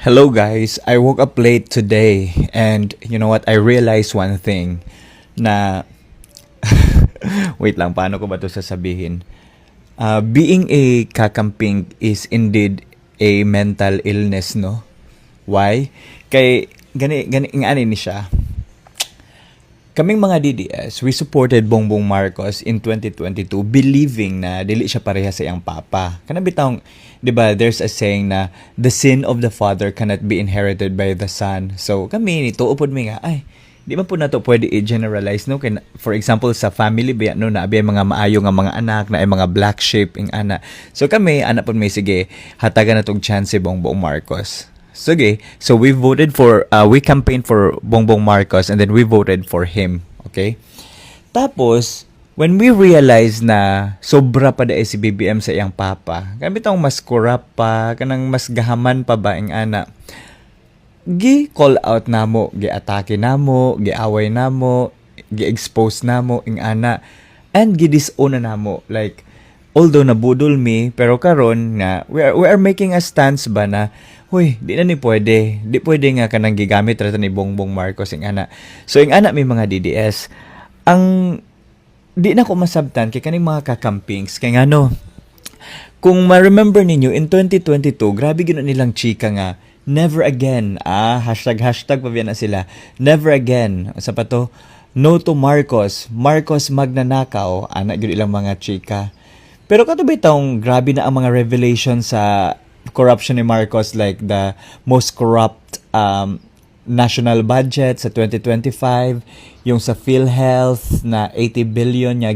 Hello guys, I woke up late today and you know what, I realized one thing na wait lang, paano ko ba 'to sasabihin? Being a kakamping is indeed a mental illness, no? Why? Kay gani ngani ni siya. Kaming mga DDS, we supported Bongbong Marcos in 2022 believing na dili siya pareha sa iyang papa. Kana bitawng, 'di ba, there's a saying na the sin of the father cannot be inherited by the son. So kami nito upod mi nga ay di ba po na to pwede i-generalize, no? Kaya, for example, sa family ba no, na abi mga maayo nga mga anak na ay mga black sheep ing ana. So kami anak po may sige hatagan na tong chance si Bongbong Marcos. Sige, so we campaigned for Bongbong Marcos and then we voted for him, okay? Tapos, when we realized na sobra pa dai si BBM sa iyang papa, kami tong mas corrupt pa, kanang mas gahaman pa ba ing ana. Gi-call out namo, gi-atake namo, gi-away namo, gi-expose namo ing ana, and gi-disown na namo. Like, although nabudol mi, pero karon nga, we are making a stance ba na, huy, di na ni pwede. Di pwede nga kanang gigamit rata ni Bongbong Marcos ing ana. So, ing ana may mga DDS, ang di na ko masabtan kay kaning mga kakampings. Kay nga no, kung ma-remember ninyo, in 2022, grabe gino nilang chika nga, never again. Hashtag pa na sila. Never again. Sa pa to? No to Marcos. Marcos magnanakaw. Anak yun ilang mga chika. Pero katubay taong grabe na ang mga revelations sa corruption ni Marcos, like the most corrupt national budget sa 2025, yung sa PhilHealth na 80 billion niya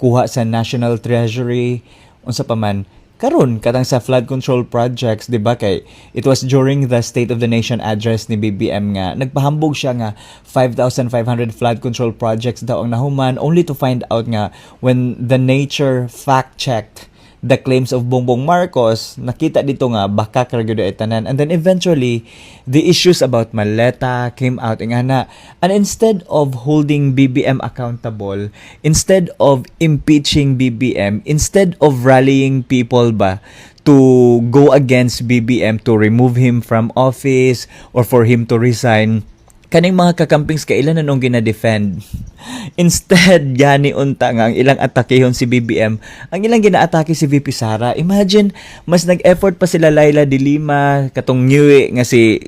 kuha sa National Treasury, unsa pa man. Karon katang sa flood control projects, 'di ba, kay it was during the State of the Nation address ni BBM nga nagpahambog siya nga 5,500 flood control projects daw ang nahuman, only to find out nga when the Nature fact checked the claims of Bongbong Marcos, nakita dito nga baka karagyo ay tanan. And then eventually, the issues about Maleta came out. Ingana. And instead of holding BBM accountable, instead of impeaching BBM, instead of rallying people ba to go against BBM, to remove him from office or for him to resign, kaning mga kakampings kailan na nung gina-defend. Instead, gani unta nga ang ilang atakehon si BBM, ang ilang ginaatake si VP Sara. Imagine, mas nag-effort pa sila Laila de Lima, katong Newey nga si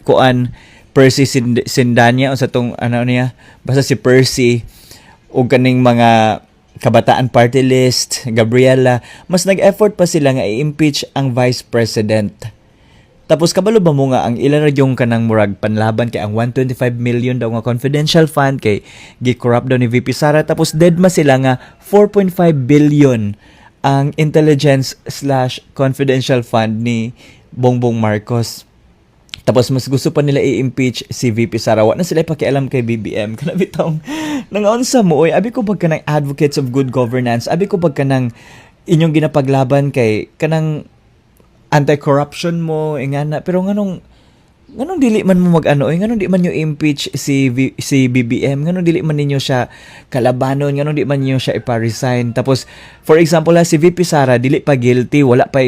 Percy Sindanya, o sa tong, ano niya, basta si Percy, o kaning mga Kabataan Party List, Gabriela, mas nag-effort pa sila nga i-impeach ang Vice President. Tapos kabalo ba mo nga ang ilan ra yung kanang murag panlaban kay ang 125 million daw nga confidential fund kay gi-corrupt daw ni VP Sara, tapos dead ma sila nga 4.5 billion ang intelligence/confidential fund ni Bongbong Marcos. Tapos mas gusto pa nila i-impeach si VP Sara. Wa na sila pakialam kay BBM. Kana bitong nangaunsa mo oy, abi ko pag kanang advocates of good governance, abi ko pag kanang inyong ginapaglaban kay kanang anti-corruption mo, ingana, pero nganong dili man mo mag-ano, nganong di man nyo impeach si BBM, nganong dili man ninyo siya kalabanon, nganong di man ninyo siya ipa-resign. Tapos, for example, si VP Sara, dili pa guilty, wala pa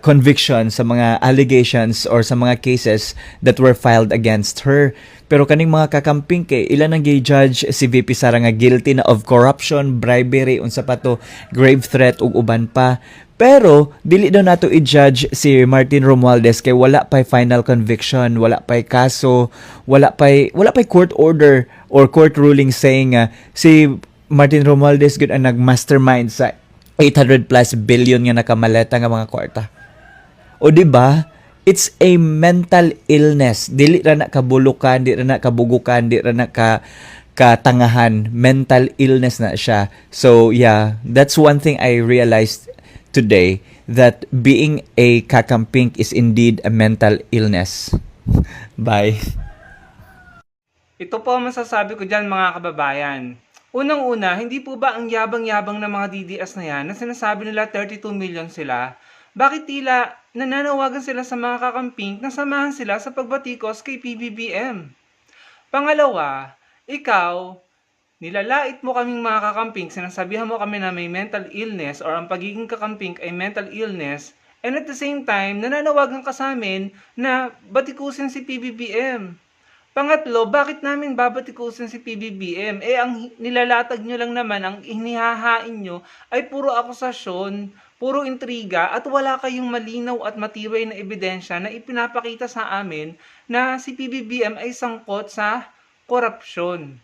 conviction sa mga allegations or sa mga cases that were filed against her. Pero kaning mga kakamping kay ilan ang gi-judge si VP Sara nga guilty na of corruption, bribery, unsa pa to, grave threat ug uban pa. Pero dili daw nato i-judge si Martin Romualdez kay wala pa final conviction, wala pa kaso, wala pa court order or court ruling saying si Martin Romualdez gud ang nag-mastermind sa 800 plus billion nga nakamaleta nga mga kwarta. O di ba? It's a mental illness. Dili ra na kabulukan, dili ra na kabugukan, dili ra na katangahan. Mental illness na siya. So yeah, that's one thing I realized today, that being a kakampink is indeed a mental illness. Bye. Ito po ang masasabi ko dyan, mga kababayan. Unang-una, hindi po ba ang yabang-yabang ng mga DDS na yan na sinasabi nila 32 million sila? Bakit tila nananawagan sila sa mga kakamping na samahan sila sa pagbatikos kay PBBM? Pangalawa, ikaw, nilalait mo kaming mga kakamping, sinasabihan mo kami na may mental illness or ang pagiging kakamping ay mental illness, And at the same time, nananawagan ka sa amin na batikusin si PBBM. Pangatlo, bakit namin babatikusin si PBBM? Ang nilalatag nyo lang naman, ang inihahain nyo ay puro akusasyon, puro intriga, at wala kayong malinaw at matibay na ebidensya na ipinapakita sa amin na si PBBM ay sangkot sa korupsyon.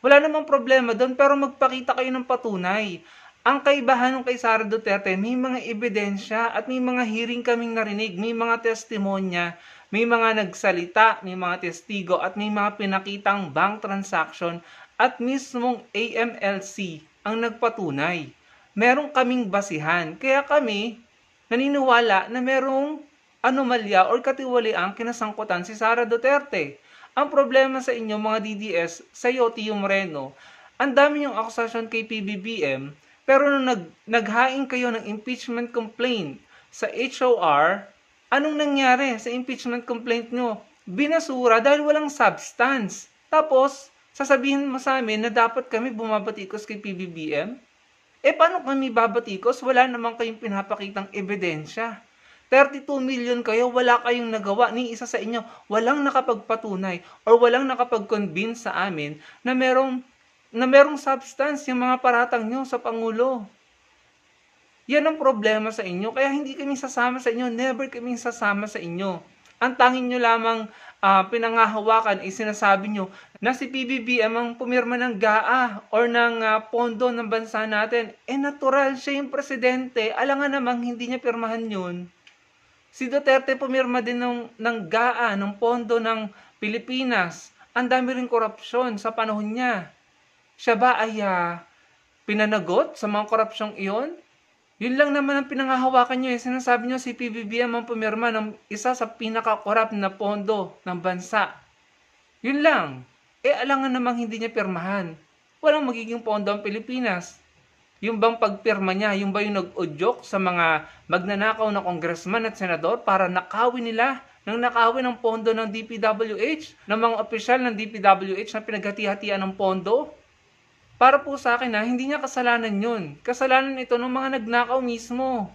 Wala namang problema doon, pero magpakita kayo ng patunay. Ang kaibahan ng kay Sara Duterte, may mga ebidensya at may mga hearing kaming narinig, may mga testimonya, may mga nagsalita, may mga testigo at may mga pinakitang bank transaction at mismong AMLC ang nagpatunay. Meron kaming basihan. Kaya kami naniniwala na merong anomalya or katiwaliang kinasangkutan si Sara Duterte. Ang problema sa inyo mga DDS, sa iyo Tio Moreno, ang dami yung akusasyon kay PBBM, pero nung naghain kayo ng impeachment complaint sa HOR, anong nangyari sa impeachment complaint nyo? Binasura dahil walang substance. Tapos, sasabihin mo sa amin na dapat kami bumabatikos kay PBBM? Paano kami babatikos? Wala naman kayong pinapakitang ebidensya. 32 million kayo, wala kayong nagawa. Ni isa sa inyo, walang nakapagpatunay or walang nakapag-convince sa amin na merong substance yung mga paratang nyo sa Pangulo. Yan ang problema sa inyo. Kaya hindi kami sasama sa inyo. Never kami sasama sa inyo. Ang tanging nyo lamang pinangahawakan ay sinasabi nyo na si PBBM ang pumirma ng GAA or ng pondo ng bansa natin. Natural siya yung presidente. Alangan namang hindi niya pirmahan yun. Si Duterte pumirma din ng GAA, ng pondo ng Pilipinas. Ang dami rin korupsyon sa panahon niya. Siya ba ay pinanagot sa mga korupsyong iyon? Yun lang naman ang pinangahawakan nyo. Sinasabi nyo si PBBM ang pumirma ng isa sa pinaka-corrupt na pondo ng bansa. Yun lang. Alangan namang hindi niya pirmahan. Walang magiging pondo ang Pilipinas. Yung bang pagpirma niya, yung ba yung nag-udyok sa mga magnanakaw na congressman at senador para nakawin nila ng pondo ng DPWH, ng mga opisyal ng DPWH na pinaghati-hatian ng pondo? Para po sa akin hindi niya kasalanan yun. Kasalanan ito ng mga nagnakaw mismo.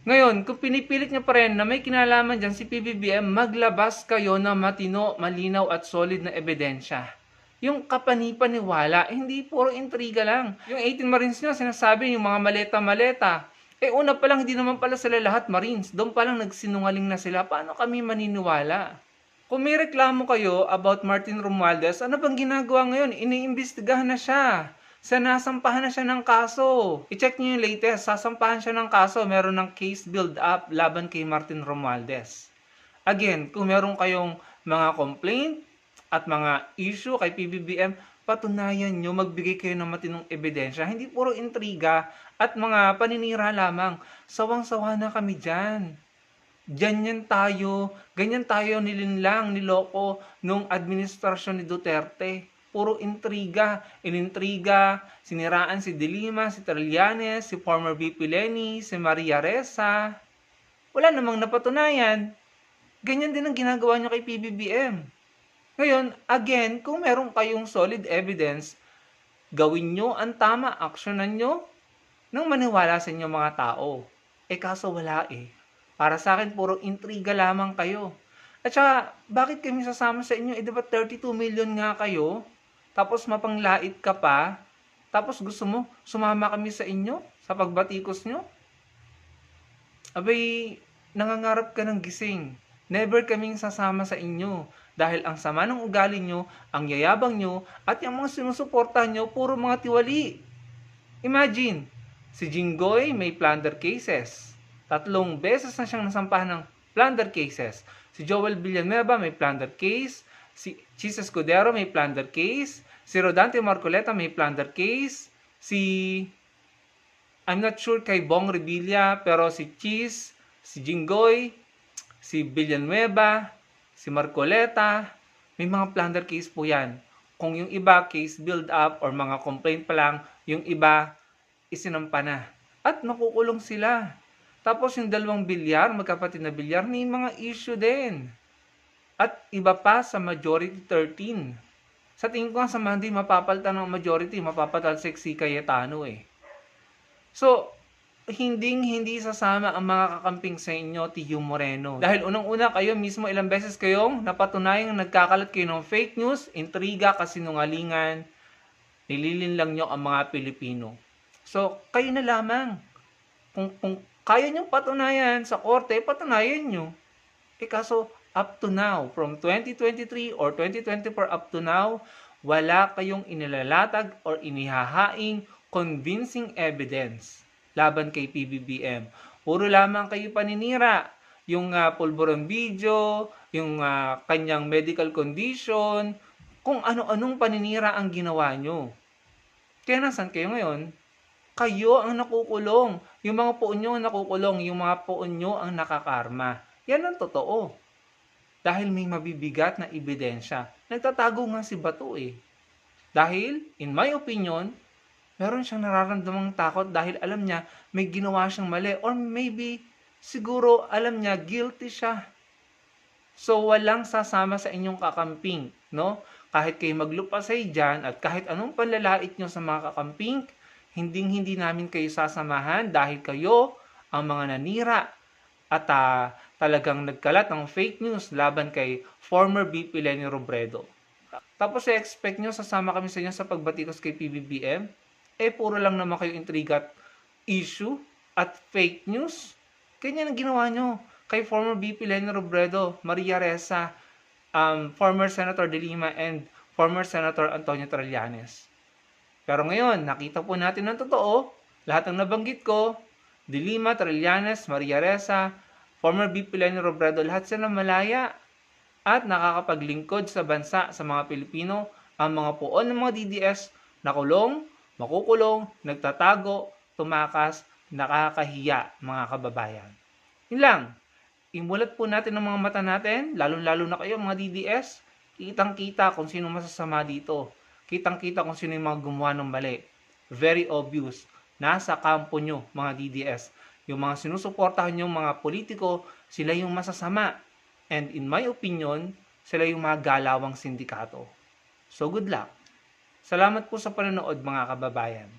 Ngayon, kung pinipilit niya pa rin na may kinalaman dyan si PBBM, maglabas kayo ng matino, malinaw at solid na ebidensya. Yung kapanipaniwala, hindi puro intriga lang. Yung 18 Marines nyo, sinasabi yung mga maleta-maleta. Una pa lang, hindi naman pala sila lahat Marines. Doon pa lang nagsinungaling na sila. Paano kami maniniwala? Kung may reklamo kayo about Martin Romualdez, ano bang ginagawa ngayon? Iniimbestigahan na siya. Nasampahan na siya ng kaso. I-check niyo yung latest. Sasampahan siya ng kaso. Meron ng case build-up laban kay Martin Romualdez. Again, kung meron kayong mga complaint at mga issue kay PBBM, patunayan nyo, magbigay kayo ng matinong ebidensya. Hindi puro intriga at mga paninira lamang. Sawang-sawa na kami dyan. Ganyan tayo nilinlang, niloko nung administrasyon ni Duterte. Puro intriga, inintriga, siniraan si De Lima, si Trillanes, si former VP Lenny, si Maria Ressa. Wala namang napatunayan. Ganyan din ang ginagawa niyo kay PBBM. Ngayon, again, kung meron kayong solid evidence, gawin nyo ang tama, aksyonan nyo nang maniwala sa inyo mga tao. Kaso wala Para sa akin, puro intriga lamang kayo. At saka, bakit kami sasama sa inyo? Diba 32 million nga kayo? Tapos mapanglait ka pa? Tapos gusto mo, sumama kami sa inyo? Sa pagbatikos nyo? Abay, nangangarap ka ng gising. Never kaming sasama sa inyo. Dahil ang sama ng ugali nyo, ang yayabang nyo, at yung mga sinusuporta nyo, puro mga tiwali. Imagine, si Jinggoy may plunder cases. 3 beses na siyang nasampahan ng plunder cases. Si Joel Villanueva may plunder case. Si Chis Escudero may plunder case. Si Rodante Marcoleta may plunder case. I'm not sure kay Bong Revilla, pero si Chis, si Jinggoy, si Villanueva, si Marcoleta, may mga plunder case po yan. Kung yung iba case build up or mga complaint pa lang, yung iba isinampa na. At makukulong sila. Tapos yung 2 bilyar, magkapatid na bilyar, may mga issue din. At iba pa sa majority 13. Sa tingin ko nga sa hindi mapapalitan ng majority, mapapatalsik si Cayetano So, hindi sasama ang mga kakamping sa inyo, Tiyo Moreno. Dahil unang-una kayo mismo ilang beses kayong napatunayang nagkakalat kayo ng fake news, intriga, kasinungalingan, nililinlang nyo ang mga Pilipino. So, kayo na lamang. Kung kaya nyo patunayan sa korte, patunayan nyo. Kaso, up to now, from 2023 or 2024 up to now, wala kayong inilalatag or inihahaing convincing evidence laban kay PBBM. Puro lamang kayo paninira. Yung pulburon video, yung kanyang medical condition, kung ano-anong paninira ang ginawa nyo. Kaya nasan kayo ngayon? Kayo ang nakukulong. Yung mga poon nyo ang nakukulong. Yung mga poon nyo ang nakakarma. Yan ang totoo. Dahil may mabibigat na ebidensya. Nagtatago nga si Bato eh. Dahil, in my opinion, meron siyang nararamdamang takot dahil alam niya may ginawa siyang mali. Or maybe, siguro alam niya guilty siya. So, walang sasama sa inyong kakamping. No? Kahit kayo maglupasay dyan at kahit anong panlalait nyo sa mga kakamping, hindi namin kayo sasamahan dahil kayo ang mga nanira at talagang nagkalat ng fake news laban kay former VP Leni Robredo. Tapos expect nyo sasama kami sa inyo sa pagbatikos kay PBBM? Puro lang naman kayo intriga at issue at fake news. Ganyan ang ginawa nyo kay former VP Leni Robredo, Maria Ressa, former Senator De Lima, and former Senator Antonio Trillanes. Pero ngayon, nakita po natin ng totoo, lahat ng nabanggit ko, De Lima, Trillanes, Maria Ressa, former VP Leni Robredo, lahat sila malaya at nakakapaglingkod sa bansa sa mga Pilipino. Ang mga poon ng mga DDS nakulong, makukulong, nagtatago, tumakas, nakakahiya mga kababayan. Yun lang, imulat po natin ang mga mata natin, lalo-lalo na kayo mga DDS, kitang-kita kung sino masasama dito. Kitang-kita kung sino yung mga gumawa ng mali. Very obvious. Nasa kampo nyo, mga DDS. Yung mga sinusuportahan nyo, mga politiko, sila yung masasama. And in my opinion, sila yung mga galawang sindikato. So good luck. Salamat po sa panonood mga kababayan.